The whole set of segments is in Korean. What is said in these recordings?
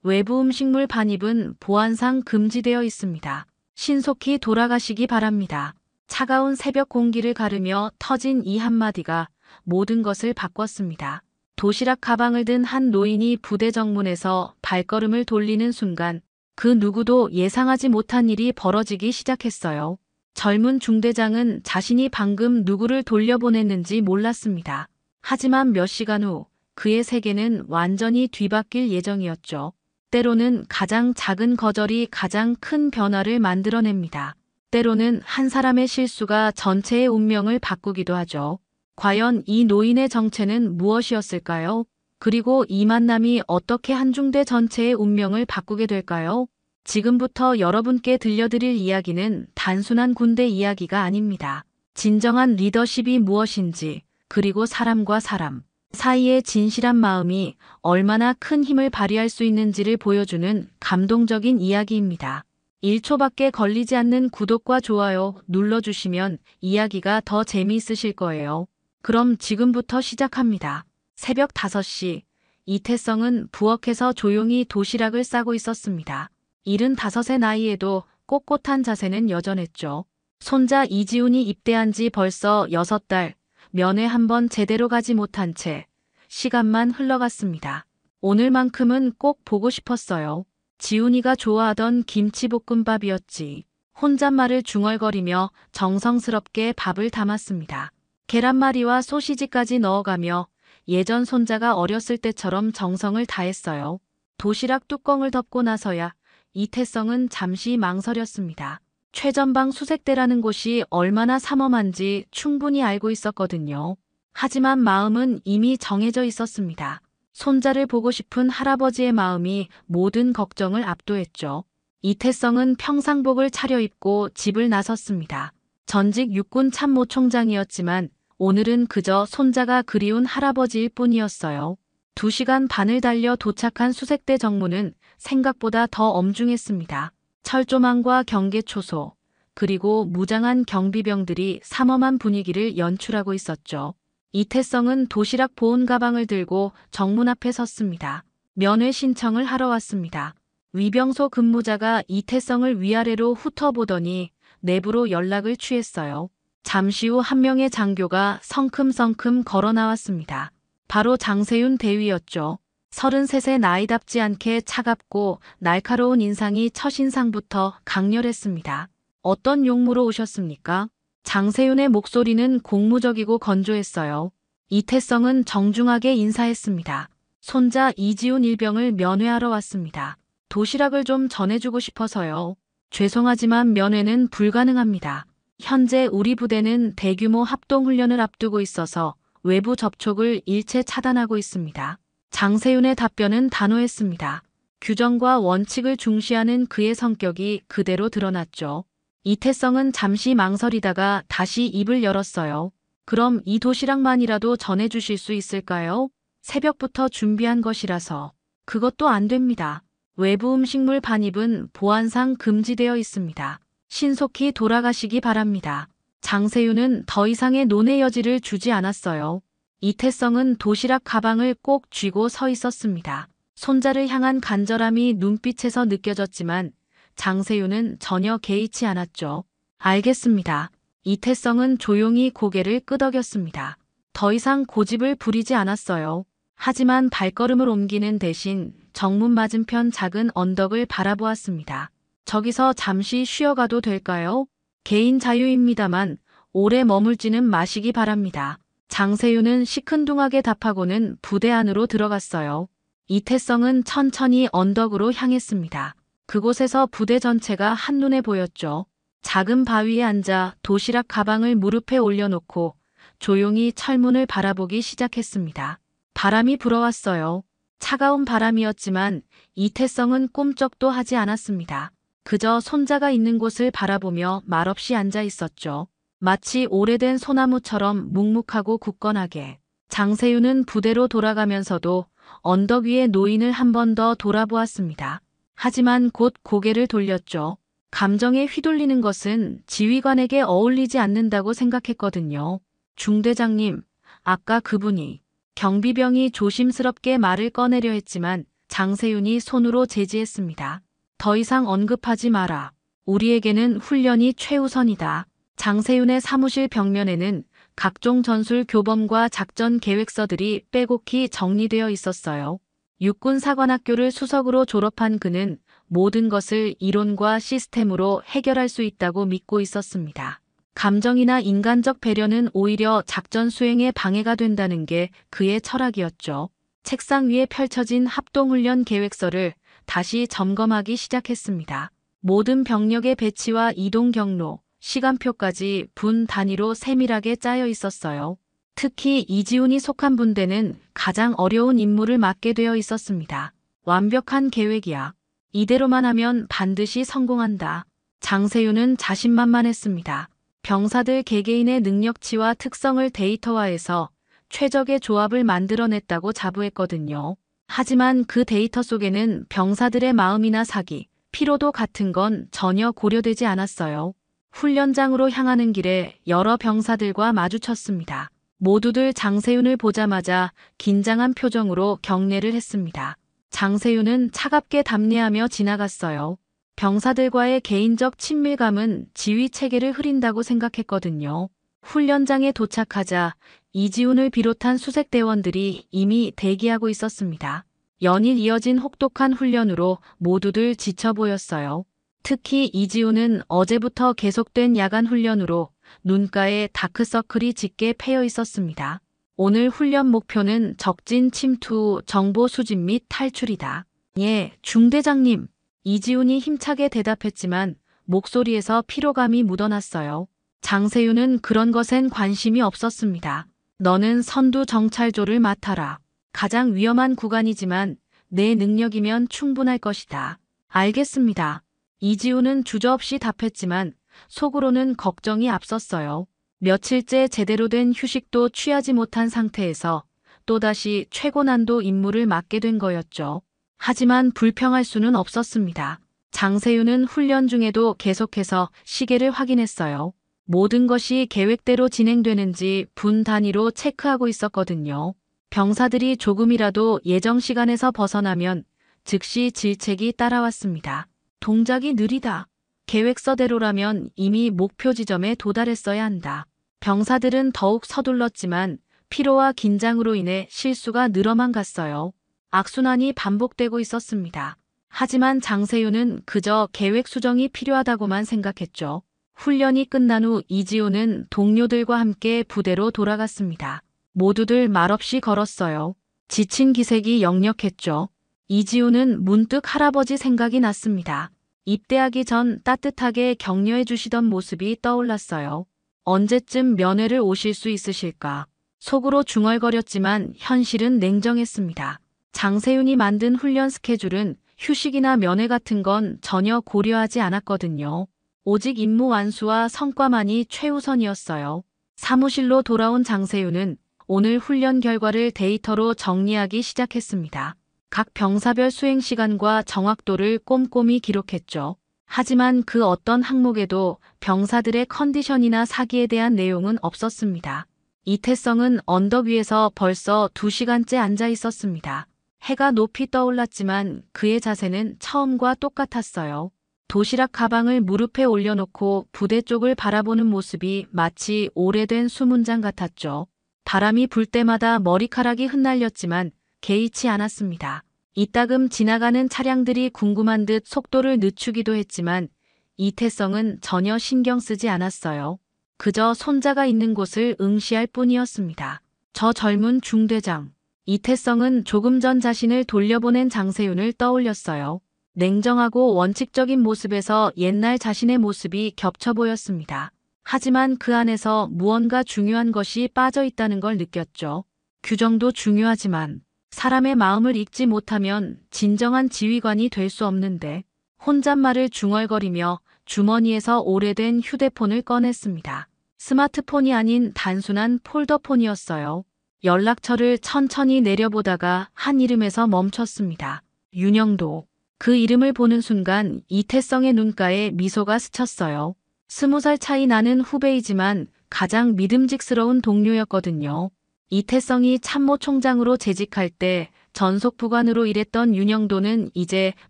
외부 음식물 반입은 보안상 금지되어 있습니다. 신속히 돌아가시기 바랍니다. 차가운 새벽 공기를 가르며 터진 이 한마디가 모든 것을 바꿨습니다. 도시락 가방을 든 한 노인이 부대 정문에서 발걸음을 돌리는 순간 그 누구도 예상하지 못한 일이 벌어지기 시작했어요. 젊은 중대장은 자신이 방금 누구를 돌려보냈는지 몰랐습니다. 하지만 몇 시간 후 그의 세계는 완전히 뒤바뀔 예정이었죠. 때로는 가장 작은 거절이 가장 큰 변화를 만들어냅니다. 때로는 한 사람의 실수가 전체의 운명을 바꾸기도 하죠. 과연 이 노인의 정체는 무엇이었을까요? 그리고 이 만남이 어떻게 한중대 전체의 운명을 바꾸게 될까요? 지금부터 여러분께 들려드릴 이야기는 단순한 군대 이야기가 아닙니다. 진정한 리더십이 무엇인지, 그리고 사람과 사람 사이의 진실한 마음이 얼마나 큰 힘을 발휘할 수 있는지를 보여주는 감동적인 이야기입니다. 1초밖에 걸리지 않는 구독과 좋아요 눌러주시면 이야기가 더 재미있으실 거예요. 그럼 지금부터 시작합니다. 새벽 5시, 이태성은 부엌에서 조용히 도시락을 싸고 있었습니다. 75의 나이에도 꼿꼿한 자세는 여전했죠. 손자 이지훈이 입대한 지 벌써 6달, 면회 한번 제대로 가지 못한 채 시간만 흘러갔습니다. 오늘만큼은 꼭 보고 싶었어요. 지훈이가 좋아하던 김치볶음밥이었지. 혼잣말을 중얼거리며 정성스럽게 밥을 담았습니다. 계란말이와 소시지까지 넣어가며 예전 손자가 어렸을 때처럼 정성을 다했어요. 도시락 뚜껑을 덮고 나서야 이태성은 잠시 망설였습니다. 최전방 수색대라는 곳이 얼마나 삼엄한지 충분히 알고 있었거든요. 하지만 마음은 이미 정해져 있었습니다. 손자를 보고 싶은 할아버지의 마음이 모든 걱정을 압도했죠. 이태성은 평상복을 차려입고 집을 나섰습니다. 전직 육군 참모총장이었지만 오늘은 그저 손자가 그리운 할아버지일 뿐이었어요. 2시간 반을 달려 도착한 수색대 정문은 생각보다 더 엄중했습니다. 철조망과 경계초소, 그리고 무장한 경비병들이 삼엄한 분위기를 연출하고 있었죠. 이태성은 도시락 보온 가방을 들고 정문 앞에 섰습니다. 면회 신청을 하러 왔습니다. 위병소 근무자가 이태성을 위아래로 훑어보더니 내부로 연락을 취했어요. 잠시 후 한 명의 장교가 성큼성큼 걸어 나왔습니다. 바로 장세윤 대위였죠. 33세 나이답지 않게 차갑고 날카로운 인상이 첫인상부터 강렬했습니다. 어떤 용무로 오셨습니까? 장세윤의 목소리는 공무적이고 건조했어요. 이태성은 정중하게 인사했습니다. 손자 이지훈 일병을 면회하러 왔습니다. 도시락을 좀 전해주고 싶어서요. 죄송하지만 면회는 불가능합니다. 현재 우리 부대는 대규모 합동훈련을 앞두고 있어서 외부 접촉을 일체 차단하고 있습니다. 장세윤의 답변은 단호했습니다. 규정과 원칙을 중시하는 그의 성격이 그대로 드러났죠. 이태성은 잠시 망설이다가 다시 입을 열었어요. 그럼 이 도시락만이라도 전해주실 수 있을까요? 새벽부터 준비한 것이라서. 그것도 안 됩니다. 외부 음식물 반입은 보안상 금지되어 있습니다. 신속히 돌아가시기 바랍니다. 장세윤은 더 이상의 논의 여지를 주지 않았어요. 이태성은 도시락 가방을 꼭 쥐고 서 있었습니다. 손자를 향한 간절함이 눈빛에서 느껴졌지만 장세윤은 전혀 개의치 않았죠. 알겠습니다. 이태성은 조용히 고개를 끄덕였습니다. 더 이상 고집을 부리지 않았어요. 하지만 발걸음을 옮기는 대신 정문 맞은편 작은 언덕을 바라보았습니다. 저기서 잠시 쉬어가도 될까요? 개인 자유입니다만 오래 머물지는 마시기 바랍니다. 장세윤은 시큰둥하게 답하고는 부대 안으로 들어갔어요. 이태성은 천천히 언덕으로 향했습니다. 그곳에서 부대 전체가 한눈에 보였죠. 작은 바위에 앉아 도시락 가방을 무릎에 올려놓고 조용히 철문을 바라보기 시작했습니다. 바람이 불어왔어요. 차가운 바람이었지만 이태성은 꿈쩍도 하지 않았습니다. 그저 손자가 있는 곳을 바라보며 말없이 앉아 있었죠. 마치 오래된 소나무처럼 묵묵하고 굳건하게. 장세윤은 부대로 돌아가면서도 언덕 위의 노인을 한 번 더 돌아보았습니다. 하지만 곧 고개를 돌렸죠. 감정에 휘둘리는 것은 지휘관에게 어울리지 않는다고 생각했거든요. 중대장님, 아까 그분이. 경비병이 조심스럽게 말을 꺼내려 했지만 장세윤이 손으로 제지했습니다. 더 이상 언급하지 마라. 우리에게는 훈련이 최우선이다. 장세윤의 사무실 벽면에는 각종 전술 교범과 작전 계획서들이 빼곡히 정리되어 있었어요. 육군사관학교를 수석으로 졸업한 그는 모든 것을 이론과 시스템으로 해결할 수 있다고 믿고 있었습니다. 감정이나 인간적 배려는 오히려 작전 수행에 방해가 된다는 게 그의 철학이었죠. 책상 위에 펼쳐진 합동훈련 계획서를 다시 점검하기 시작했습니다. 모든 병력의 배치와 이동 경로, 시간표까지 분 단위로 세밀하게 짜여 있었어요. 특히 이지훈이 속한 분대는 가장 어려운 임무를 맡게 되어 있었습니다. 완벽한 계획이야. 이대로만 하면 반드시 성공한다. 장세윤은 자신만만했습니다. 병사들 개개인의 능력치와 특성을 데이터화해서 최적의 조합을 만들어냈다고 자부했거든요. 하지만 그 데이터 속에는 병사들의 마음이나 사기, 피로도 같은 건 전혀 고려되지 않았어요. 훈련장으로 향하는 길에 여러 병사들과 마주쳤습니다. 모두들 장세윤을 보자마자 긴장한 표정으로 경례를 했습니다. 장세윤은 차갑게 답례하며 지나갔어요. 병사들과의 개인적 친밀감은 지휘 체계를 흐린다고 생각했거든요. 훈련장에 도착하자 이지훈을 비롯한 수색 대원들이 이미 대기하고 있었습니다. 연일 이어진 혹독한 훈련으로 모두들 지쳐 보였어요. 특히 이지훈은 어제부터 계속된 야간 훈련으로 눈가에 다크서클이 짙게 패여 있었습니다. 오늘 훈련 목표는 적진 침투, 정보 수집 및 탈출이다. 예, 중대장님. 이지훈이 힘차게 대답했지만 목소리에서 피로감이 묻어났어요. 장세윤은 그런 것엔 관심이 없었습니다. 너는 선두 정찰조를 맡아라. 가장 위험한 구간이지만 내 능력이면 충분할 것이다. 알겠습니다. 이지훈은 주저없이 답했지만 속으로는 걱정이 앞섰어요. 며칠째 제대로 된 휴식도 취하지 못한 상태에서 또다시 최고난도 임무를 맡게 된 거였죠. 하지만 불평할 수는 없었습니다. 장세윤은 훈련 중에도 계속해서 시계를 확인했어요. 모든 것이 계획대로 진행되는지 분 단위로 체크하고 있었거든요. 병사들이 조금이라도 예정 시간에서 벗어나면 즉시 질책이 따라왔습니다. 동작이 느리다. 계획서대로라면 이미 목표 지점에 도달했어야 한다. 병사들은 더욱 서둘렀지만 피로와 긴장으로 인해 실수가 늘어만 갔어요. 악순환이 반복되고 있었습니다. 하지만 장세윤은 그저 계획 수정이 필요하다고만 생각했죠. 훈련이 끝난 후 이지훈은 동료들과 함께 부대로 돌아갔습니다. 모두들 말없이 걸었어요. 지친 기색이 역력했죠. 이지훈은 문득 할아버지 생각이 났습니다. 입대하기 전 따뜻하게 격려해 주시던 모습이 떠올랐어요. 언제쯤 면회를 오실 수 있으실까? 속으로 중얼거렸지만 현실은 냉정했습니다. 장세윤이 만든 훈련 스케줄은 휴식이나 면회 같은 건 전혀 고려하지 않았거든요. 오직 임무 완수와 성과만이 최우선이었어요. 사무실로 돌아온 장세윤은 오늘 훈련 결과를 데이터로 정리하기 시작했습니다. 각 병사별 수행 시간과 정확도를 꼼꼼히 기록했죠. 하지만 그 어떤 항목에도 병사들의 컨디션이나 사기에 대한 내용은 없었습니다. 이태성은 언덕 위에서 벌써 2시간째 앉아 있었습니다. 해가 높이 떠올랐지만 그의 자세는 처음과 똑같았어요. 도시락 가방을 무릎에 올려놓고 부대 쪽을 바라보는 모습이 마치 오래된 수문장 같았죠. 바람이 불 때마다 머리카락이 흩날렸지만 개의치 않았습니다. 이따금 지나가는 차량들이 궁금한 듯 속도를 늦추기도 했지만 이태성은 전혀 신경 쓰지 않았어요. 그저 손자가 있는 곳을 응시할 뿐이었습니다. 저 젊은 중대장. 이태성은 조금 전 자신을 돌려보낸 장세윤을 떠올렸어요. 냉정하고 원칙적인 모습에서 옛날 자신의 모습이 겹쳐 보였습니다. 하지만 그 안에서 무언가 중요한 것이 빠져 있다는 걸 느꼈죠. 규정도 중요하지만 사람의 마음을 읽지 못하면 진정한 지휘관이 될 수 없는데 혼잣말을 중얼거리며 주머니에서 오래된 휴대폰을 꺼냈습니다. 스마트폰이 아닌 단순한 폴더폰이었어요. 연락처를 천천히 내려보다가 한 이름에서 멈췄습니다. 윤영도. 그 이름을 보는 순간 이태성의 눈가에 미소가 스쳤어요. 20살 차이 나는 후배이지만 가장 믿음직스러운 동료였거든요. 이태성이 참모총장으로 재직할 때 전속부관으로 일했던 윤영도는 이제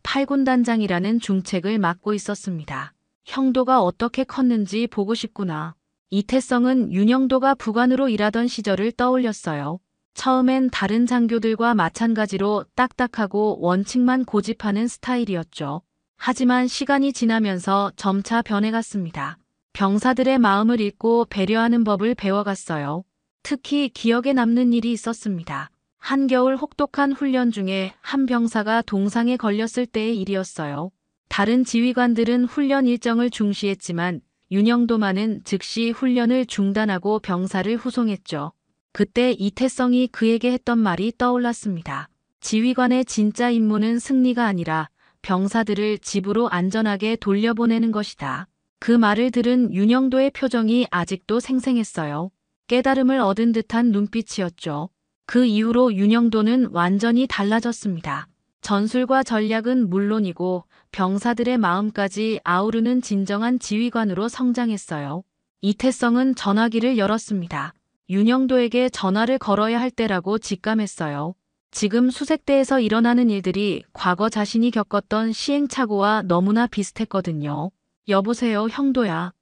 8군단장이라는 중책을 맡고 있었습니다. 형도가 어떻게 컸는지 보고 싶구나. 이태성은 윤영도가 부관으로 일하던 시절을 떠올렸어요. 처음엔 다른 장교들과 마찬가지로 딱딱하고 원칙만 고집하는 스타일이었죠. 하지만 시간이 지나면서 점차 변해갔습니다. 병사들의 마음을 읽고 배려하는 법을 배워갔어요. 특히 기억에 남는 일이 있었습니다. 한겨울 혹독한 훈련 중에 한 병사가 동상에 걸렸을 때의 일이었어요. 다른 지휘관들은 훈련 일정을 중시했지만 윤영도만은 즉시 훈련을 중단하고 병사를 후송했죠. 그때 이태성이 그에게 했던 말이 떠올랐습니다. 지휘관의 진짜 임무는 승리가 아니라 병사들을 집으로 안전하게 돌려보내는 것이다. 그 말을 들은 윤영도의 표정이 아직도 생생했어요. 깨달음을 얻은 듯한 눈빛이었죠. 그 이후로 윤영도는 완전히 달라졌습니다. 전술과 전략은 물론이고 병사들의 마음까지 아우르는 진정한 지휘관으로 성장했어요. 이태성은 전화기를 열었습니다. 윤영도에게 전화를 걸어야 할 때라고 직감했어요. 지금 수색대에서 일어나는 일들이 과거 자신이 겪었던 시행착오와 너무나 비슷했거든요. 여보세요, 형도야.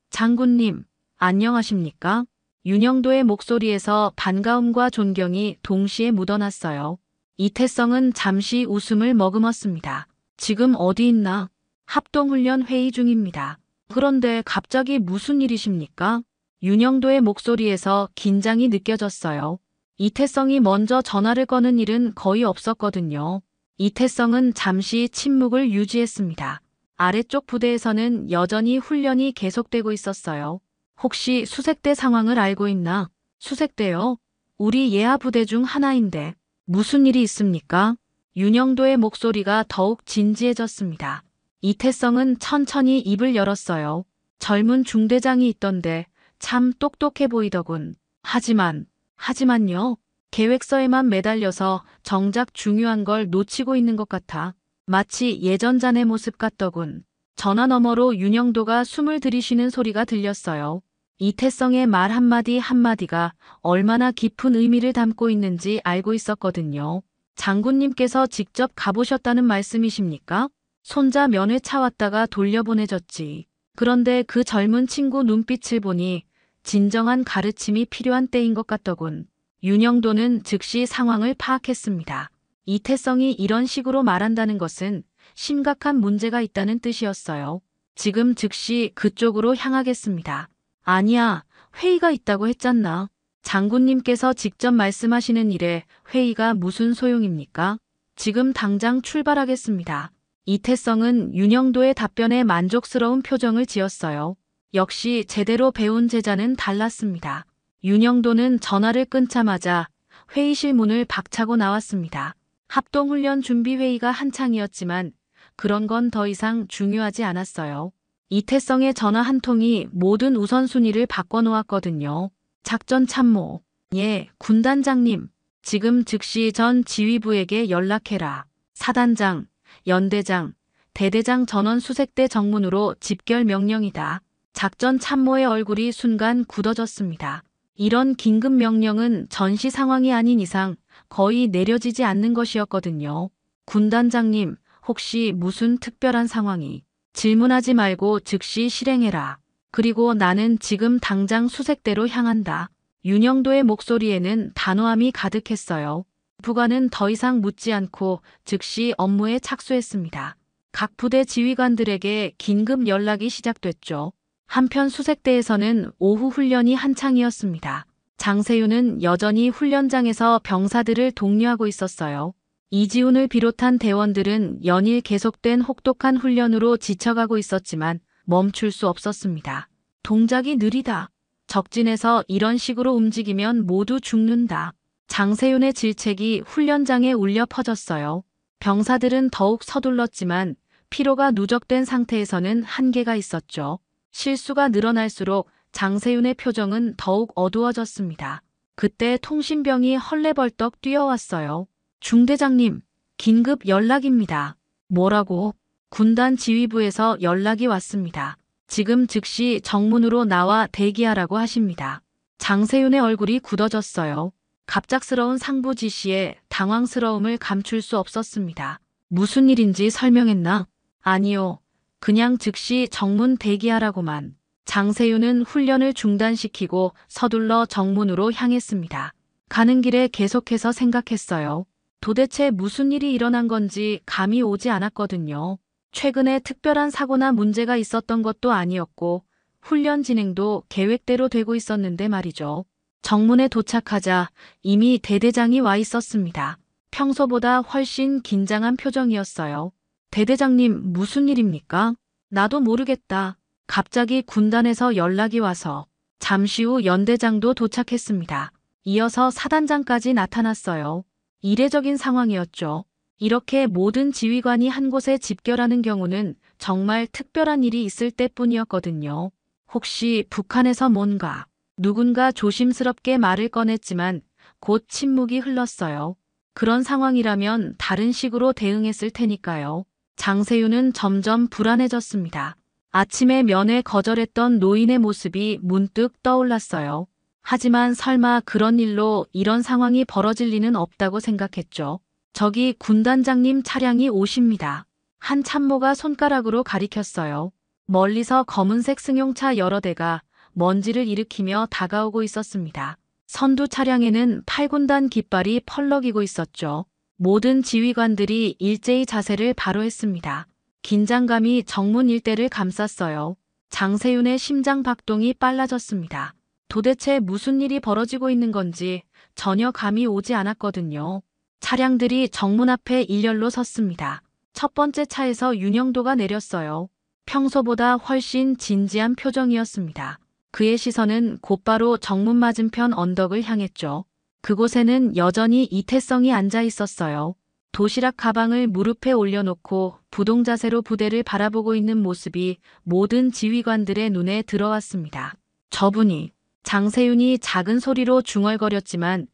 장군님, 안녕하십니까? 윤영도의 목소리에서 반가움과 존경이 동시에 묻어났어요. 이태성은 잠시 웃음을 머금었습니다. 지금 어디 있나? 합동훈련 회의 중입니다. 그런데 갑자기 무슨 일이십니까? 윤영도의 목소리에서 긴장이 느껴졌어요. 이태성이 먼저 전화를 거는 일은 거의 없었거든요. 이태성은 잠시 침묵을 유지했습니다. 아래쪽 부대에서는 여전히 훈련이 계속되고 있었어요. 혹시 수색대 상황을 알고 있나? 수색대요? 우리 예하 부대 중 하나인데 무슨 일이 있습니까? 윤영도의 목소리가 더욱 진지해졌습니다. 이태성은 천천히 입을 열었어요. 젊은 중대장이 있던데 참 똑똑해 보이더군. 하지만요. 계획서에만 매달려서 정작 중요한 걸 놓치고 있는 것 같아. 마치 예전 자네 모습 같더군. 전화 너머로 윤영도가 숨을 들이쉬는 소리가 들렸어요. 이태성의 말 한마디 한마디가 얼마나 깊은 의미를 담고 있는지 알고 있었거든요. 장군님께서 직접 가보셨다는 말씀이십니까? 손자 면회 차 왔다가 돌려보내졌지. 그런데 그 젊은 친구 눈빛을 보니 진정한 가르침이 필요한 때인 것 같더군. 윤영도는 즉시 상황을 파악했습니다. 이태성이 이런 식으로 말한다는 것은 심각한 문제가 있다는 뜻이었어요. 지금 즉시 그쪽으로 향하겠습니다. 아니야, 회의가 있다고 했잖아. 장군님께서 직접 말씀하시는 일에 회의가 무슨 소용입니까? 지금 당장 출발하겠습니다. 이태성은 윤영도의 답변에 만족스러운 표정을 지었어요. 역시 제대로 배운 제자는 달랐습니다. 윤영도는 전화를 끊자마자 회의실 문을 박차고 나왔습니다. 합동훈련 준비회의가 한창이었지만 그런 건 더 이상 중요하지 않았어요. 이태성의 전화 한 통이 모든 우선순위를 바꿔놓았거든요. 작전 참모. 예, 군단장님. 지금 즉시 전 지휘부에게 연락해라. 사단장, 연대장, 대대장 전원 수색대 정문으로 집결 명령이다. 작전 참모의 얼굴이 순간 굳어졌습니다. 이런 긴급 명령은 전시 상황이 아닌 이상 거의 내려지지 않는 것이었거든요. 군단장님, 혹시 무슨 특별한 상황이? 질문하지 말고 즉시 실행해라. 그리고 나는 지금 당장 수색대로 향한다. 윤영도의 목소리에는 단호함이 가득했어요. 부관은 더 이상 묻지 않고 즉시 업무에 착수했습니다. 각 부대 지휘관들에게 긴급 연락이 시작됐죠. 한편 수색대에서는 오후 훈련이 한창이었습니다. 장세윤은 여전히 훈련장에서 병사들을 독려하고 있었어요. 이지훈을 비롯한 대원들은 연일 계속된 혹독한 훈련으로 지쳐가고 있었지만 멈출 수 없었습니다. 동작이 느리다. 적진에서 이런 식으로 움직이면 모두 죽는다. 장세윤의 질책이 훈련장에 울려 퍼졌어요. 병사들은 더욱 서둘렀지만 피로가 누적된 상태에서는 한계가 있었죠. 실수가 늘어날수록 장세윤의 표정은 더욱 어두워졌습니다. 그때 통신병이 헐레벌떡 뛰어왔어요. 중대장님, 긴급 연락입니다. 뭐라고? 군단 지휘부에서 연락이 왔습니다. 지금 즉시 정문으로 나와 대기하라고 하십니다. 장세윤의 얼굴이 굳어졌어요. 갑작스러운 상부 지시에 당황스러움을 감출 수 없었습니다. 무슨 일인지 설명했나? 아니요. 그냥 즉시 정문 대기하라고만. 장세윤은 훈련을 중단시키고 서둘러 정문으로 향했습니다. 가는 길에 계속해서 생각했어요. 도대체 무슨 일이 일어난 건지 감이 오지 않았거든요. 최근에 특별한 사고나 문제가 있었던 것도 아니었고 훈련 진행도 계획대로 되고 있었는데 말이죠. 정문에 도착하자 이미 대대장이 와 있었습니다. 평소보다 훨씬 긴장한 표정이었어요. 대대장님, 무슨 일입니까? 나도 모르겠다. 갑자기 군단에서 연락이 와서. 잠시 후 연대장도 도착했습니다. 이어서 사단장까지 나타났어요. 이례적인 상황이었죠. 이렇게 모든 지휘관이 한 곳에 집결하는 경우는 정말 특별한 일이 있을 때뿐이었거든요. 혹시 북한에서 뭔가? 누군가 조심스럽게 말을 꺼냈지만 곧 침묵이 흘렀어요. 그런 상황이라면 다른 식으로 대응했을 테니까요. 장세윤은 점점 불안해졌습니다. 아침에 면회 거절했던 노인의 모습이 문득 떠올랐어요. 하지만 설마 그런 일로 이런 상황이 벌어질 리는 없다고 생각했죠. 저기 군단장님 차량이 오십니다. 한 참모가 손가락으로 가리켰어요. 멀리서 검은색 승용차 여러 대가 먼지를 일으키며 다가오고 있었습니다. 선두 차량에는 8군단 깃발이 펄럭이고 있었죠. 모든 지휘관들이 일제히 자세를 바로 했습니다. 긴장감이 정문 일대를 감쌌어요. 장세윤의 심장 박동이 빨라졌습니다. 도대체 무슨 일이 벌어지고 있는 건지 전혀 감이 오지 않았거든요. 차량들이 정문 앞에 일렬로 섰습니다. 첫 번째 차에서 윤영도가 내렸어요. 평소보다 훨씬 진지한 표정이었습니다. 그의 시선은 곧바로 정문 맞은편 언덕을 향했죠. 그곳에는 여전히 이태성이 앉아 있었어요. 도시락 가방을 무릎에 올려놓고 부동 자세로 부대를 바라보고 있는 모습이 모든 지휘관들의 눈에 들어왔습니다. 저분이, 장세윤이 작은 소리로 중얼거렸지만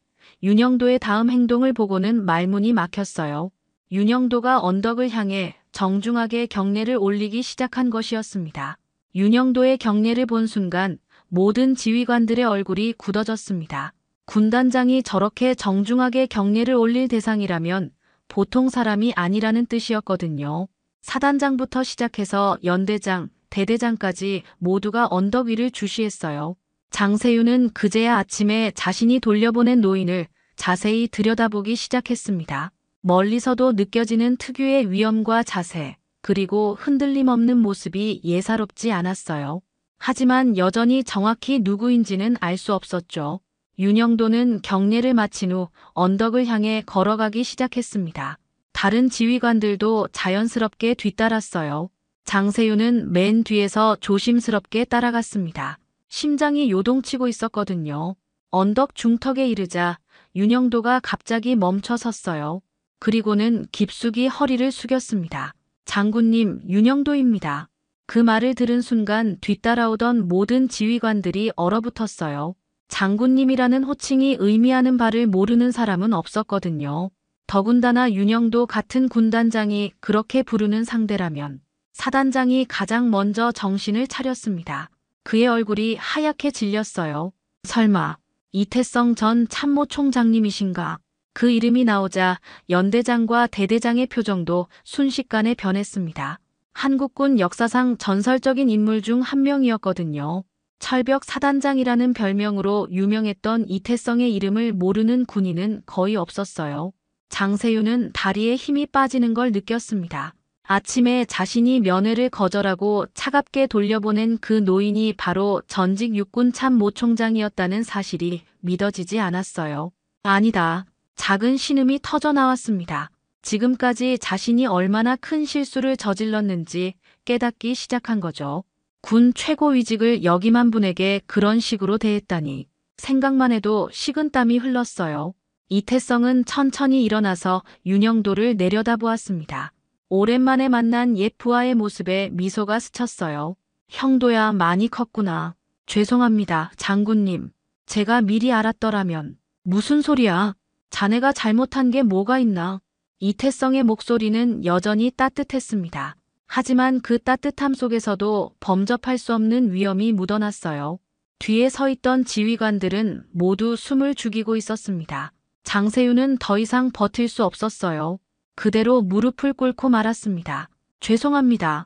윤영도의 다음 행동을 보고는 말문이 막혔어요. 윤영도가 언덕을 향해 정중하게 경례를 올리기 시작한 것이었습니다. 윤영도의 경례를 본 순간 모든 지휘관들의 얼굴이 굳어졌습니다. 군단장이 저렇게 정중하게 경례를 올릴 대상이라면 보통 사람이 아니라는 뜻이었거든요. 사단장부터 시작해서 연대장, 대대장까지 모두가 언덕 위를 주시했어요. 장세윤은 그제야 아침에 자신이 돌려보낸 노인을 자세히 들여다보기 시작했습니다. 멀리서도 느껴지는 특유의 위엄과 자세, 그리고 흔들림 없는 모습이 예사롭지 않았어요. 하지만 여전히 정확히 누구인지는 알 수 없었죠. 윤영도는 경례를 마친 후 언덕을 향해 걸어가기 시작했습니다. 다른 지휘관들도 자연스럽게 뒤따랐어요. 장세윤은 맨 뒤에서 조심스럽게 따라갔습니다. 심장이 요동치고 있었거든요. 언덕 중턱에 이르자 윤영도가 갑자기 멈춰 섰어요. 그리고는 깊숙이 허리를 숙였습니다. 장군님, 윤영도입니다. 그 말을 들은 순간 뒤따라오던 모든 지휘관들이 얼어붙었어요. 장군님이라는 호칭이 의미하는 바를 모르는 사람은 없었거든요. 더군다나 윤영도 같은 군단장이 그렇게 부르는 상대라면 사단장이 가장 먼저 정신을 차렸습니다. 그의 얼굴이 하얗게 질렸어요. 설마 이태성 전 참모총장님이신가? 그 이름이 나오자 연대장과 대대장의 표정도 순식간에 변했습니다. 한국군 역사상 전설적인 인물 중 한 명이었거든요. 철벽 사단장이라는 별명으로 유명했던 이태성의 이름을 모르는 군인은 거의 없었어요. 장세윤은 다리에 힘이 빠지는 걸 느꼈습니다. 아침에 자신이 면회를 거절하고 차갑게 돌려보낸 그 노인이 바로 전직 육군 참모총장이었다는 사실이 믿어지지 않았어요. 아니다. 작은 신음이 터져 나왔습니다. 지금까지 자신이 얼마나 큰 실수를 저질렀는지 깨닫기 시작한 거죠. 군 최고위직을 역임한 분에게 그런 식으로 대했다니. 생각만 해도 식은땀이 흘렀어요. 이태성은 천천히 일어나서 윤영도를 내려다보았습니다. 오랜만에 만난 옛 부하의 모습에 미소가 스쳤어요. 형도야, 많이 컸구나. 죄송합니다, 장군님. 제가 미리 알았더라면. 무슨 소리야? 자네가 잘못한 게 뭐가 있나? 이태성의 목소리는 여전히 따뜻했습니다. 하지만 그 따뜻함 속에서도 범접할 수 없는 위험이 묻어났어요. 뒤에 서 있던 지휘관들은 모두 숨을 죽이고 있었습니다. 장세윤은 더 이상 버틸 수 없었어요. 그대로 무릎을 꿇고 말았습니다. 죄송합니다.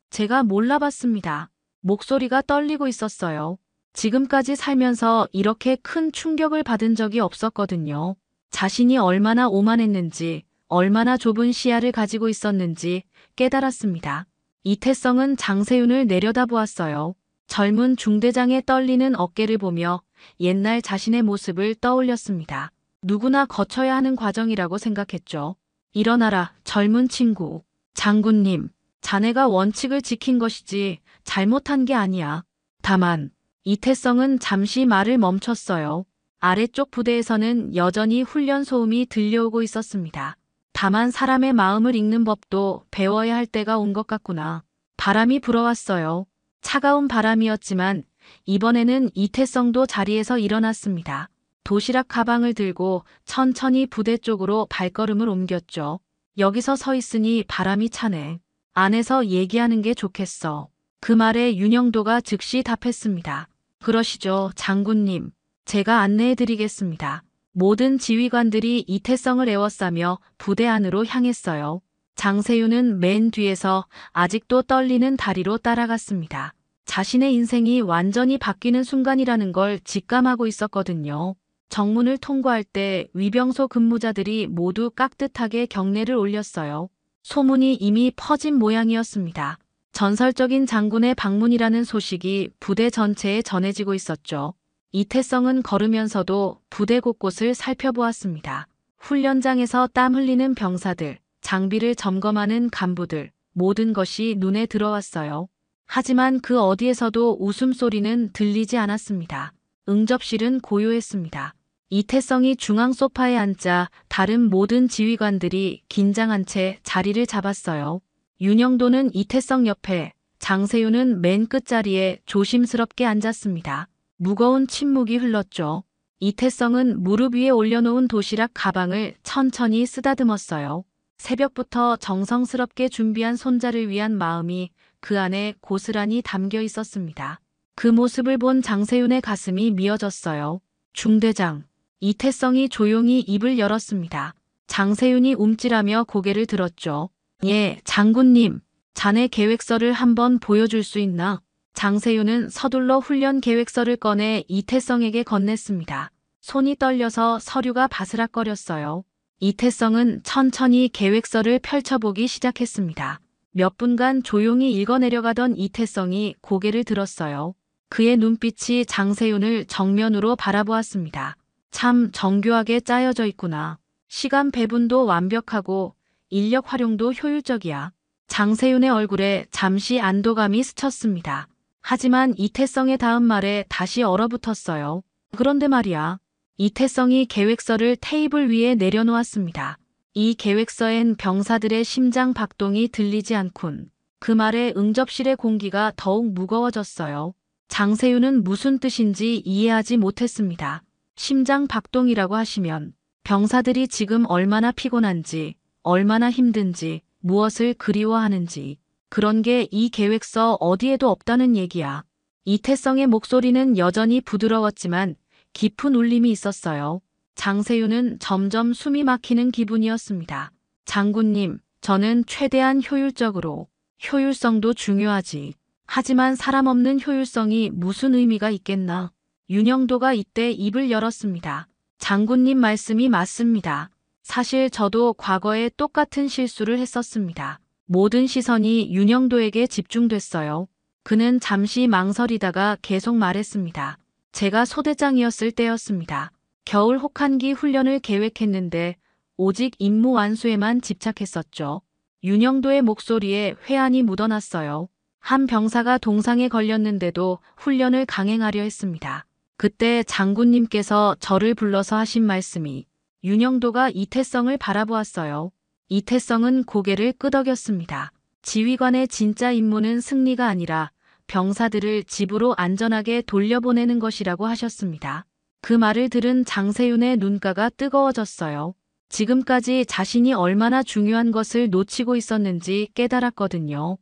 제가 몰라봤습니다. 목소리가 떨리고 있었어요. 지금까지 살면서 이렇게 큰 충격을 받은 적이 없었거든요. 자신이 얼마나 오만했는지, 얼마나 좁은 시야를 가지고 있었는지 깨달았습니다. 이태성은 장세윤을 내려다보았어요. 젊은 중대장의 떨리는 어깨를 보며 옛날 자신의 모습을 떠올렸습니다. 누구나 거쳐야 하는 과정이라고 생각했죠. 일어나라, 젊은 친구. 장군님, 자네가 원칙을 지킨 것이지 잘못한 게 아니야. 다만 이태성은 잠시 말을 멈췄어요. 아래쪽 부대에서는 여전히 훈련 소음이 들려오고 있었습니다. 다만 사람의 마음을 읽는 법도 배워야 할 때가 온 것 같구나. 바람이 불어왔어요. 차가운 바람이었지만 이번에는 이태성도 자리에서 일어났습니다. 도시락 가방을 들고 천천히 부대 쪽으로 발걸음을 옮겼죠. 여기서 서 있으니 바람이 차네. 안에서 얘기하는 게 좋겠어. 그 말에 윤영도가 즉시 답했습니다. 그러시죠, 장군님. 제가 안내해드리겠습니다. 모든 지휘관들이 이태성을 에워싸며 부대 안으로 향했어요. 장세윤은 맨 뒤에서 아직도 떨리는 다리로 따라갔습니다. 자신의 인생이 완전히 바뀌는 순간이라는 걸 직감하고 있었거든요. 정문을 통과할 때 위병소 근무자들이 모두 깍듯하게 경례를 올렸어요. 소문이 이미 퍼진 모양이었습니다. 전설적인 장군의 방문이라는 소식이 부대 전체에 전해지고 있었죠. 이태성은 걸으면서도 부대 곳곳을 살펴보았습니다. 훈련장에서 땀 흘리는 병사들, 장비를 점검하는 간부들, 모든 것이 눈에 들어왔어요. 하지만 그 어디에서도 웃음소리는 들리지 않았습니다. 응접실은 고요했습니다. 이태성이 중앙 소파에 앉자 다른 모든 지휘관들이 긴장한 채 자리를 잡았어요. 윤영도는 이태성 옆에, 장세윤은 맨 끝자리에 조심스럽게 앉았습니다. 무거운 침묵이 흘렀죠. 이태성은 무릎 위에 올려놓은 도시락 가방을 천천히 쓰다듬었어요. 새벽부터 정성스럽게 준비한 손자를 위한 마음이 그 안에 고스란히 담겨 있었습니다. 그 모습을 본 장세윤의 가슴이 미어졌어요. 중대장. 이태성이 조용히 입을 열었습니다. 장세윤이 움찔하며 고개를 들었죠. 예, 장군님. 자네 계획서를 한번 보여줄 수 있나? 장세윤은 서둘러 훈련 계획서를 꺼내 이태성에게 건넸습니다. 손이 떨려서 서류가 바스락거렸어요. 이태성은 천천히 계획서를 펼쳐보기 시작했습니다. 몇 분간 조용히 읽어내려가던 이태성이 고개를 들었어요. 그의 눈빛이 장세윤을 정면으로 바라보았습니다. 참 정교하게 짜여져 있구나. 시간 배분도 완벽하고 인력 활용도 효율적이야. 장세윤의 얼굴에 잠시 안도감이 스쳤습니다. 하지만 이태성의 다음 말에 다시 얼어붙었어요. 그런데 말이야. 이태성이 계획서를 테이블 위에 내려놓았습니다. 이 계획서엔 병사들의 심장 박동이 들리지 않군. 그 말에 응접실의 공기가 더욱 무거워졌어요. 장세윤은 무슨 뜻인지 이해하지 못했습니다. 심장 박동이라고 하시면 병사들이 지금 얼마나 피곤한지, 얼마나 힘든지, 무엇을 그리워하는지, 그런 게 이 계획서 어디에도 없다는 얘기야. 이태성의 목소리는 여전히 부드러웠지만 깊은 울림이 있었어요. 장세윤은 점점 숨이 막히는 기분이었습니다. 장군님, 저는 최대한 효율적으로, 효율성도 중요하지. 하지만 사람 없는 효율성이 무슨 의미가 있겠나? 윤영도가 이때 입을 열었습니다. 장군님 말씀이 맞습니다. 사실 저도 과거에 똑같은 실수를 했었습니다. 모든 시선이 윤영도에게 집중됐어요. 그는 잠시 망설이다가 계속 말했습니다. 제가 소대장이었을 때였습니다. 겨울 혹한기 훈련을 계획했는데 오직 임무 완수에만 집착했었죠. 윤영도의 목소리에 회한이 묻어났어요. 한 병사가 동상에 걸렸는데도 훈련을 강행하려 했습니다. 그때 장군님께서 저를 불러서 하신 말씀이. 윤영도가 이태성을 바라보았어요. 이태성은 고개를 끄덕였습니다. 지휘관의 진짜 임무는 승리가 아니라 병사들을 집으로 안전하게 돌려보내는 것이라고 하셨습니다. 그 말을 들은 장세윤의 눈가가 뜨거워졌어요. 지금까지 자신이 얼마나 중요한 것을 놓치고 있었는지 깨달았거든요.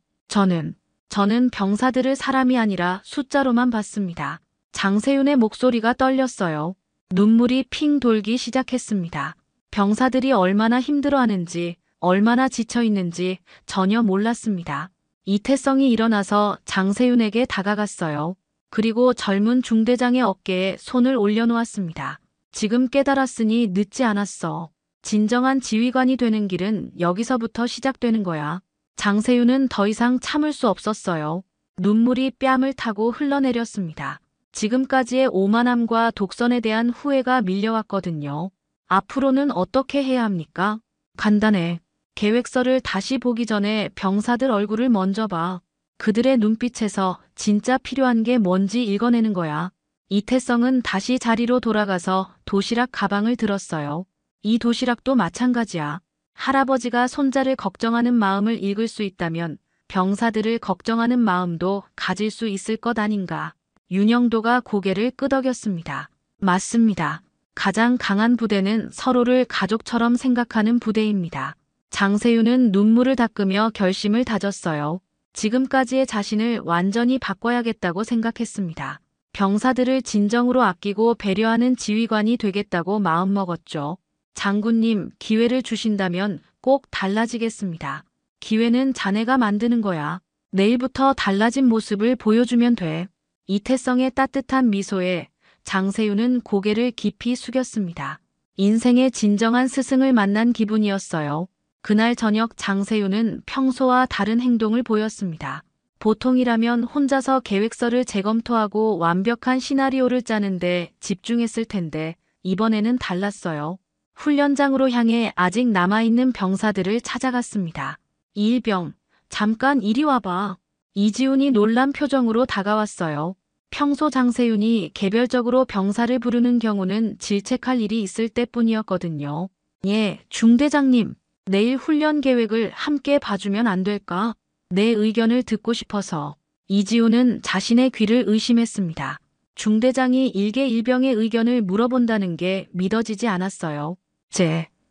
저는 병사들을 사람이 아니라 숫자로만 봤습니다. 장세윤의 목소리가 떨렸어요. 눈물이 핑 돌기 시작했습니다. 병사들이 얼마나 힘들어하는지, 얼마나 지쳐있는지 전혀 몰랐습니다. 이태성이 일어나서 장세윤에게 다가갔어요. 그리고 젊은 중대장의 어깨에 손을 올려놓았습니다. 지금 깨달았으니 늦지 않았어. 진정한 지휘관이 되는 길은 여기서부터 시작되는 거야. 장세윤은 더 이상 참을 수 없었어요. 눈물이 뺨을 타고 흘러내렸습니다. 지금까지의 오만함과 독선에 대한 후회가 밀려왔거든요. 앞으로는 어떻게 해야 합니까? 간단해. 계획서를 다시 보기 전에 병사들 얼굴을 먼저 봐. 그들의 눈빛에서 진짜 필요한 게 뭔지 읽어내는 거야. 이태성은 다시 자리로 돌아가서 도시락 가방을 들었어요. 이 도시락도 마찬가지야. 할아버지가 손자를 걱정하는 마음을 읽을 수 있다면 병사들을 걱정하는 마음도 가질 수 있을 것 아닌가. 윤영도가 고개를 끄덕였습니다. 맞습니다. 가장 강한 부대는 서로를 가족처럼 생각하는 부대입니다. 장세윤은 눈물을 닦으며 결심을 다졌어요. 지금까지의 자신을 완전히 바꿔야겠다고 생각했습니다. 병사들을 진정으로 아끼고 배려하는 지휘관이 되겠다고 마음먹었죠. 장군님, 기회를 주신다면 꼭 달라지겠습니다. 기회는 자네가 만드는 거야. 내일부터 달라진 모습을 보여주면 돼. 이태성의 따뜻한 미소에 장세윤은 고개를 깊이 숙였습니다. 인생의 진정한 스승을 만난 기분이었어요. 그날 저녁 장세윤은 평소와 다른 행동을 보였습니다. 보통이라면 혼자서 계획서를 재검토하고 완벽한 시나리오를 짜는데 집중했을 텐데 이번에는 달랐어요. 훈련장으로 향해 아직 남아있는 병사들을 찾아갔습니다. 이일병, 잠깐 이리 와봐. 이지훈이 놀란 표정으로 다가왔어요. 평소 장세윤이 개별적으로 병사를 부르는 경우는 질책할 일이 있을 때뿐이었거든요. 예, 중대장님. 내일 훈련 계획을 함께 봐주면 안 될까? 내 의견을 듣고 싶어서. 이지훈은 자신의 귀를 의심했습니다. 중대장이 일개 일병의 의견을 물어본다는 게 믿어지지 않았어요.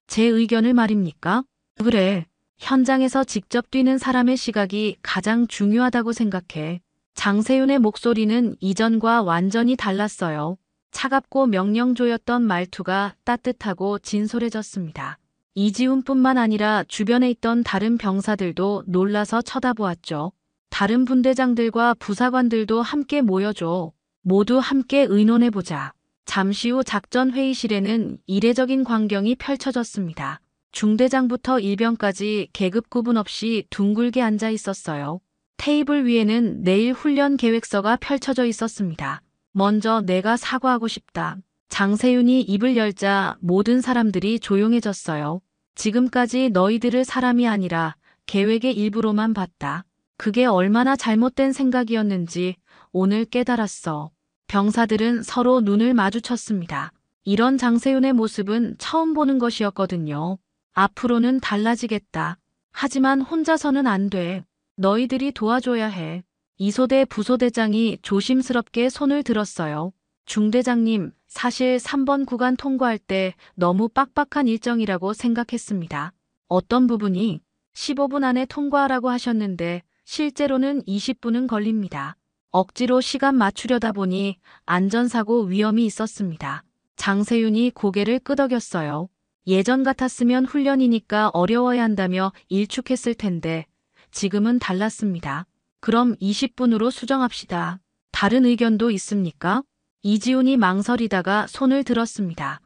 제 의견을 말입니까? 그래. 현장에서 직접 뛰는 사람의 시각이 가장 중요하다고 생각해. 장세윤의 목소리는 이전과 완전히 달랐어요. 차갑고 명령조였던 말투가 따뜻하고 진솔해졌습니다. 이지훈뿐만 아니라 주변에 있던 다른 병사들도 놀라서 쳐다보았죠. 다른 분대장들과 부사관들도 함께 모여줘. 모두 함께 의논해보자. 잠시 후 작전 회의실에는 이례적인 광경이 펼쳐졌습니다. 중대장부터 일병까지 계급 구분 없이 둥글게 앉아 있었어요. 테이블 위에는 내일 훈련 계획서가 펼쳐져 있었습니다. 먼저 내가 사과하고 싶다. 장세윤이 입을 열자 모든 사람들이 조용해졌어요. 지금까지 너희들을 사람이 아니라 계획의 일부로만 봤다. 그게 얼마나 잘못된 생각이었는지 오늘 깨달았어. 병사들은 서로 눈을 마주쳤습니다. 이런 장세윤의 모습은 처음 보는 것이었거든요. 앞으로는 달라지겠다. 하지만 혼자서는 안 돼. 너희들이 도와줘야 해. 이소대 부소대장이 조심스럽게 손을 들었어요. 중대장님, 사실 3번 구간 통과할 때 너무 빡빡한 일정이라고 생각했습니다. 어떤 부분이? 15분 안에 통과하라고 하셨는데 실제로는 20분은 걸립니다. 억지로 시간 맞추려다 보니 안전사고 위험이 있었습니다. 장세윤이 고개를 끄덕였어요. 예전 같았으면 훈련이니까 어려워야 한다며 일축했을 텐데 지금은 달랐습니다. 그럼 20분으로 수정합시다. 다른 의견도 있습니까? 이지훈이 망설이다가 손을 들었습니다.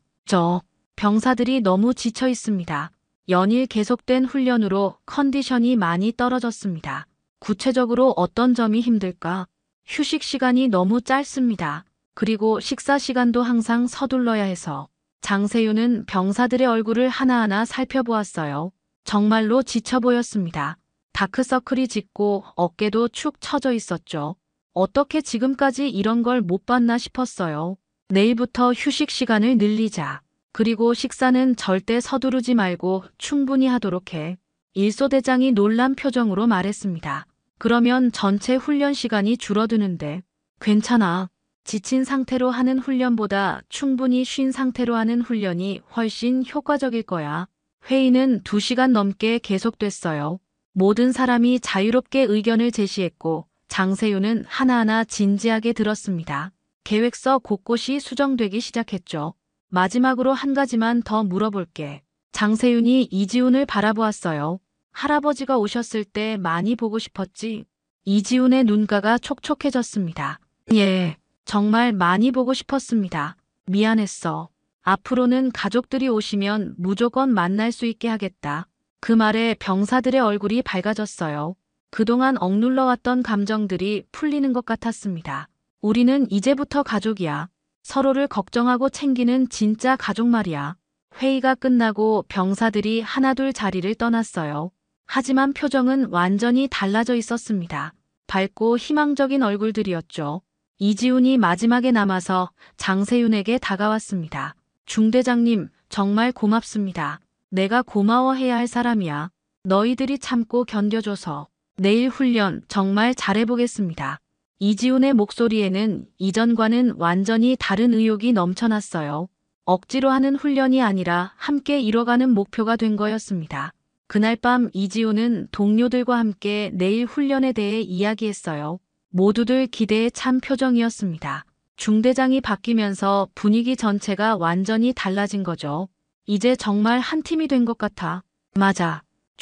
병사들이 너무 지쳐 있습니다. 연일 계속된 훈련으로 컨디션이 많이 떨어졌습니다. 구체적으로 어떤 점이 힘들까? 휴식 시간이 너무 짧습니다. 그리고 식사 시간도 항상 서둘러야 해서. 장세윤은 병사들의 얼굴을 하나하나 살펴보았어요. 정말로 지쳐 보였습니다. 다크서클이 짙고 어깨도 축 처져 있었죠. 어떻게 지금까지 이런 걸 못 봤나 싶었어요. 내일부터 휴식 시간을 늘리자. 그리고 식사는 절대 서두르지 말고 충분히 하도록 해. 일소대장이 놀란 표정으로 말했습니다. 그러면 전체 훈련 시간이 줄어드는데. 괜찮아. 지친 상태로 하는 훈련보다 충분히 쉰 상태로 하는 훈련이 훨씬 효과적일 거야. 회의는 2시간 넘게 계속됐어요. 모든 사람이 자유롭게 의견을 제시했고 장세윤은 하나하나 진지하게 들었습니다. 계획서 곳곳이 수정되기 시작했죠. 마지막으로 한 가지만 더 물어볼게. 장세윤이 이지훈을 바라보았어요. 할아버지가 오셨을 때 많이 보고 싶었지? 이지훈의 눈가가 촉촉해졌습니다. 예, 정말 많이 보고 싶었습니다. 미안했어. 앞으로는 가족들이 오시면 무조건 만날 수 있게 하겠다. 그 말에 병사들의 얼굴이 밝아졌어요. 그동안 억눌러왔던 감정들이 풀리는 것 같았습니다. 우리는 이제부터 가족이야. 서로를 걱정하고 챙기는 진짜 가족 말이야. 회의가 끝나고 병사들이 하나둘 자리를 떠났어요. 하지만 표정은 완전히 달라져 있었습니다. 밝고 희망적인 얼굴들이었죠. 이지훈이 마지막에 남아서 장세윤에게 다가왔습니다. 중대장님, 정말 고맙습니다. 내가 고마워해야 할 사람이야. 너희들이 참고 견뎌줘서. 내일 훈련 정말 잘해보겠습니다. 이지훈의 목소리에는 이전과는 완전히 다른 의욕이 넘쳐났어요. 억지로 하는 훈련이 아니라 함께 이뤄가는 목표가 된 거였습니다. 그날 밤 이지훈은 동료들과 함께 내일 훈련에 대해 이야기했어요. 모두들 기대에 찬 표정이었습니다. 중대장이 바뀌면서 분위기 전체가 완전히 달라진 거죠. 이제 정말 한 팀이 된 것 같아. 맞아.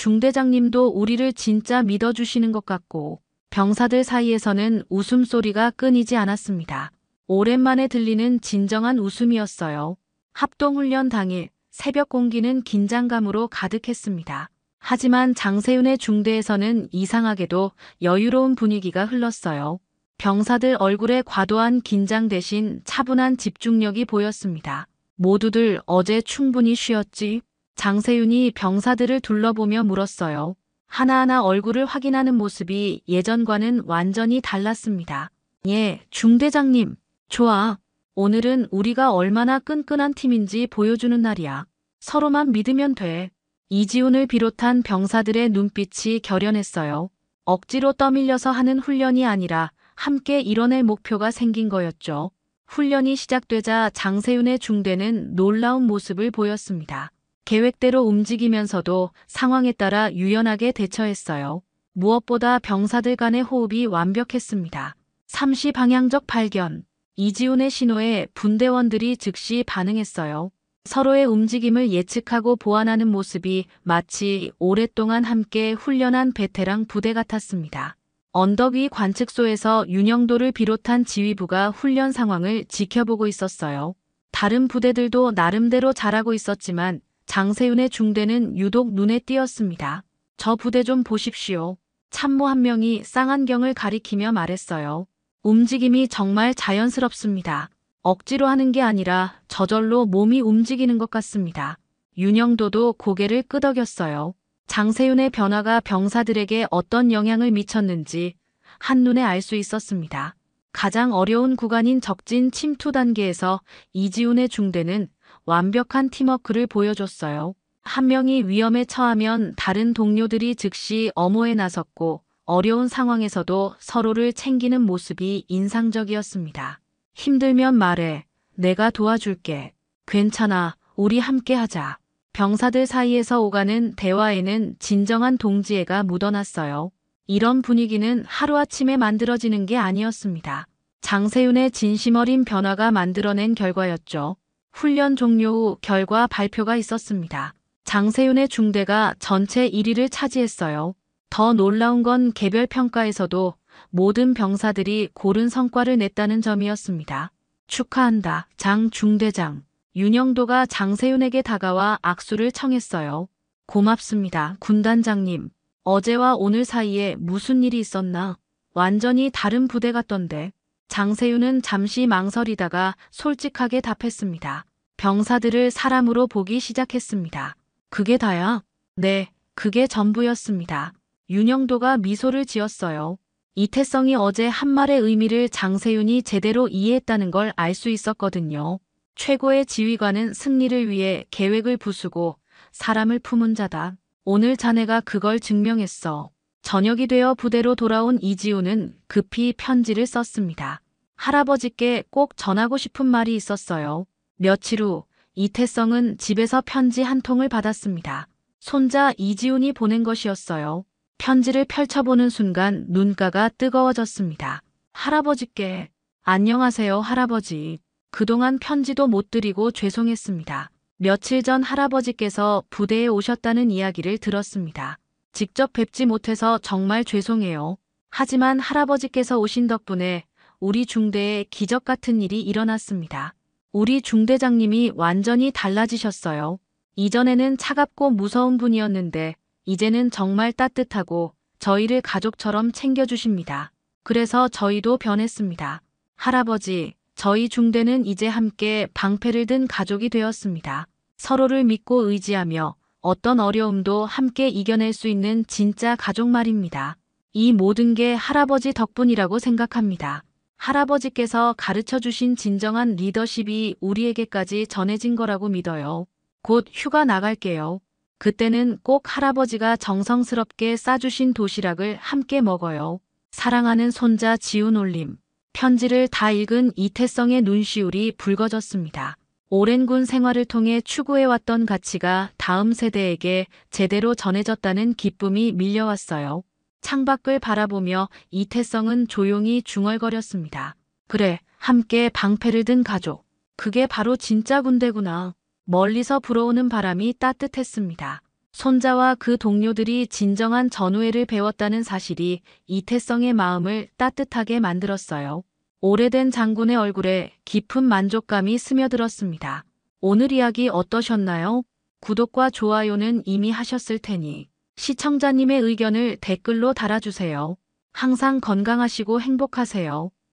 중대장님도 우리를 진짜 믿어주시는 것 같고 병사들 사이에서는 웃음소리가 끊이지 않았습니다. 오랜만에 들리는 진정한 웃음이었어요. 합동훈련 당일 새벽 공기는 긴장감으로 가득했습니다. 하지만 장세윤의 중대에서는 이상하게도 여유로운 분위기가 흘렀어요. 병사들 얼굴에 과도한 긴장 대신 차분한 집중력이 보였습니다. 모두들 어제 충분히 쉬었지? 장세윤이 병사들을 둘러보며 물었어요. 하나하나 얼굴을 확인하는 모습이 예전과는 완전히 달랐습니다. 예, 중대장님. 좋아. 오늘은 우리가 얼마나 끈끈한 팀인지 보여주는 날이야. 서로만 믿으면 돼. 이지훈을 비롯한 병사들의 눈빛이 결연했어요. 억지로 떠밀려서 하는 훈련이 아니라 함께 이뤄낼 목표가 생긴 거였죠. 훈련이 시작되자 장세윤의 중대는 놀라운 모습을 보였습니다. 계획대로 움직이면서도 상황에 따라 유연하게 대처했어요. 무엇보다 병사들 간의 호흡이 완벽했습니다. 삼시 방향적 발견. 이지훈의 신호에 분대원들이 즉시 반응했어요. 서로의 움직임을 예측하고 보완하는 모습이 마치 오랫동안 함께 훈련한 베테랑 부대 같았습니다. 언덕 위 관측소에서 윤영도를 비롯한 지휘부가 훈련 상황을 지켜보고 있었어요. 다른 부대들도 나름대로 잘하고 있었지만 장세윤의 중대는 유독 눈에 띄었습니다. 저 부대 좀 보십시오. 참모 한 명이 쌍안경을 가리키며 말했어요. 움직임이 정말 자연스럽습니다. 억지로 하는 게 아니라 저절로 몸이 움직이는 것 같습니다. 윤영도도 고개를 끄덕였어요. 장세윤의 변화가 병사들에게 어떤 영향을 미쳤는지 한눈에 알 수 있었습니다. 가장 어려운 구간인 적진 침투 단계에서 이지훈의 중대는 완벽한 팀워크를 보여줬어요. 한 명이 위험에 처하면 다른 동료들이 즉시 엄호에 나섰고 어려운 상황에서도 서로를 챙기는 모습이 인상적이었습니다. 힘들면 말해. 내가 도와줄게. 괜찮아. 우리 함께 하자. 병사들 사이에서 오가는 대화에는 진정한 동지애가 묻어났어요. 이런 분위기는 하루아침에 만들어지는 게 아니었습니다. 장세윤의 진심 어린 변화가 만들어낸 결과였죠. 훈련 종료 후 결과 발표가 있었습니다. 장세윤의 중대가 전체 1위를 차지했어요. 더 놀라운 건 개별 평가에서도 모든 병사들이 고른 성과를 냈다는 점이었습니다. 축하한다, 장 중대장. 윤영도가 장세윤에게 다가와 악수를 청했어요. 고맙습니다, 군단장님. 어제와 오늘 사이에 무슨 일이 있었나? 완전히 다른 부대 같던데. 장세윤은 잠시 망설이다가 솔직하게 답했습니다. 병사들을 사람으로 보기 시작했습니다. 그게 다야? 네, 그게 전부였습니다. 윤영도가 미소를 지었어요. 이태성이 어제 한 말의 의미를 장세윤이 제대로 이해했다는 걸 알 수 있었거든요. 최고의 지휘관은 승리를 위해 계획을 부수고 사람을 품은 자다. 오늘 자네가 그걸 증명했어. 저녁이 되어 부대로 돌아온 이지훈은 급히 편지를 썼습니다. 할아버지께 꼭 전하고 싶은 말이 있었어요. 며칠 후 이태성은 집에서 편지 한 통을 받았습니다. 손자 이지훈이 보낸 것이었어요. 편지를 펼쳐보는 순간 눈가가 뜨거워졌습니다. 할아버지께, 안녕하세요, 할아버지. 그동안 편지도 못 드리고 죄송했습니다. 며칠 전 할아버지께서 부대에 오셨다는 이야기를 들었습니다. 직접 뵙지 못해서 정말 죄송해요. 하지만 할아버지께서 오신 덕분에 우리 중대에 기적 같은 일이 일어났습니다. 우리 중대장님이 완전히 달라지셨어요. 이전에는 차갑고 무서운 분이었는데 이제는 정말 따뜻하고 저희를 가족처럼 챙겨주십니다. 그래서 저희도 변했습니다. 할아버지, 저희 중대는 이제 함께 방패를 든 가족이 되었습니다. 서로를 믿고 의지하며 어떤 어려움도 함께 이겨낼 수 있는 진짜 가족 말입니다. 이 모든 게 할아버지 덕분이라고 생각합니다. 할아버지께서 가르쳐 주신 진정한 리더십이 우리에게까지 전해진 거라고 믿어요. 곧 휴가 나갈게요. 그때는 꼭 할아버지가 정성스럽게 싸주신 도시락을 함께 먹어요. 사랑하는 손자 지훈 올림. 편지를 다 읽은 이태성의 눈시울이 붉어졌습니다. 오랜 군 생활을 통해 추구해왔던 가치가 다음 세대에게 제대로 전해졌다는 기쁨이 밀려왔어요. 창밖을 바라보며 이태성은 조용히 중얼거렸습니다. 그래, 함께 방패를 든 가족. 그게 바로 진짜 군대구나. 멀리서 불어오는 바람이 따뜻했습니다. 손자와 그 동료들이 진정한 전우애를 배웠다는 사실이 이태성의 마음을 따뜻하게 만들었어요. 오래된 장군의 얼굴에 깊은 만족감이 스며들었습니다. 오늘 이야기 어떠셨나요? 구독과 좋아요는 이미 하셨을 테니 시청자님의 의견을 댓글로 달아주세요. 항상 건강하시고 행복하세요.